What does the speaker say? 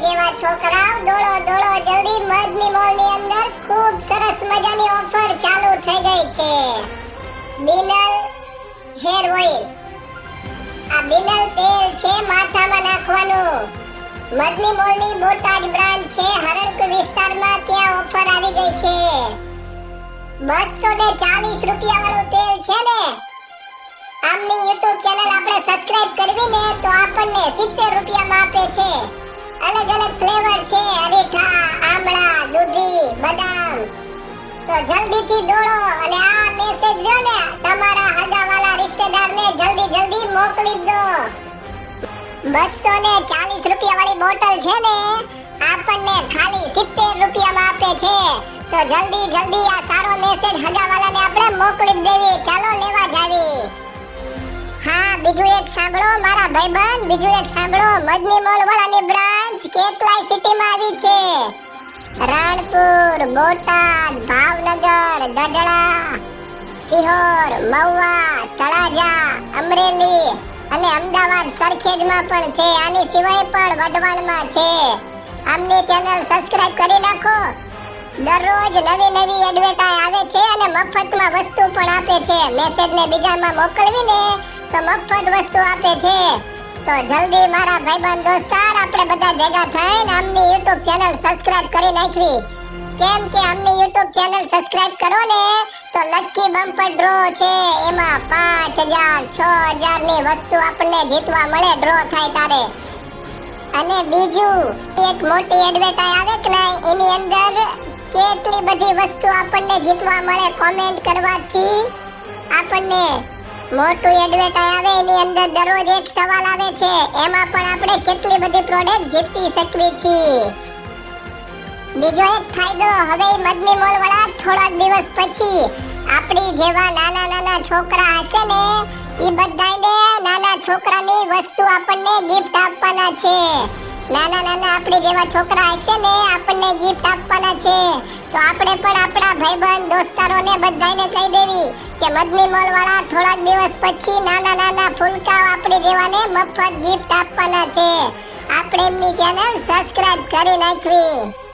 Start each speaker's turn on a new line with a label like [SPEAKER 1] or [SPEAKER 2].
[SPEAKER 1] જેવા છોકરાઓ દોડો દોડો જલ્દી મધની મોલની અંદર ખૂબ સરસ મજાની ઓફર ચાલુ થઈ ગઈ છે. Binal hair oil. આ બિનલ તેલ છે માથામાં નાખવાનું. મધની મોલની બોટાદ બ્રાન્ડ છે હરણક વિસ્તારમાં. ત્યાં ઓફર આવી ગઈ છે. 240 રૂપિયા વાળું તેલ છે ને. આમની YouTube ચેનલ આપણે સબસ્ક્રાઇબ કરવી ને તો આપણને 70 રૂપિયામાં આપે છે. અલગ અલગ ફ્લેવર છે, અરીઠા, આમળા, દૂધી, બદામ. તો જલ્દીથી દોડો અને આ મેસેજ લ્યો ને તમારા હગાવાલા રિશ્તેદારને જલ્દી મોકલી દો. 240 રૂપિયા વાળી બોટલ છે ને આપણને ખાલી 70 રૂપિયામાં આપે છે. તો જલ્દી આ સારો મેસેજ હગાવાલાને આપણે મોકલી દેવી. ચાલો લેવા જાવી. હા, બીજું એક સાંભળો મારા ભાઈબંધ, બીજું એક સાંભળો. મધની મોલ વાળાની બ્રાન્ચ કેટલાય સિટીમાં આવી છે. રાણપુર, બોટાદ, ભાવનગર, ગઢડા, સિહોર, મહુવા, તળાજા, અમરેલી અને અમદાવાદ સરખેજમાં પણ છે. આની સિવાય પણ વઢવાણમાં છે. આમની ચેનલ સબસ્ક્રાઇબ કરી નાખો. દરરોજ નવી એડવર્ટાઇઝ આવે છે અને મફતમાં વસ્તુ પણ આપે છે. મેસેજને બીજામાં મોકલવીને તો મફત વસ્તુ આપે છે. તો જલ્દી મારા ભાઈબંધ દોસ્તાર આપણે બધા ભેગા થઈને આમની YouTube ચેનલ સબસ્ક્રાઇબ કરી નાખવી. કેમ કે આમની YouTube ચેનલ સબસ્ક્રાઇબ કરો ને તો લકી બમ્પર ડ્રો છે. એમાં 5000 6000 ની વસ્તુ આપણને જીતવા મળે ડ્રો થાય તારે. અને બીજું એક મોટી એડવર્ટાઇઝ આવે કે ના એની અંદર કેટલી બધી વસ્તુ આપણને જીતવા મળે. કોમેન્ટ કરવાથી આપણને મોટું એડવર્ટાઇઝ આવે એની અંદર દરરોજ એક સવાલ આવે છે. એમાં પણ આપણે કેટલી બધી પ્રોડક્ટ જીતી શકવી છીએ. બીજો એક ફાયદો, હવે મધની મોલ વાળા થોડાક દિવસ પછી આપણી જેવા નાના છોકરા હશે ને ઈ બધાને નાના છોકરાની વસ્તુ આપણને ગિફ્ટ આપવાના છે. નાના આપણી જેવા છોકરા હશે ને આપણને ગિફ્ટ આપવાના છે. તો આપણે પણ આપણા ભાઈબંધ દોસ્તારોને બધાને કહી દેવી કે મધની મોલ વાળા થોડાક દિવસ પછી નાના ફૂલકાઓ આપણી જેવાને મફત ગિફ્ટ આપવાના છે. આપણે એમની ચેનલ સબસ્ક્રાઇબ કરી નાખવી.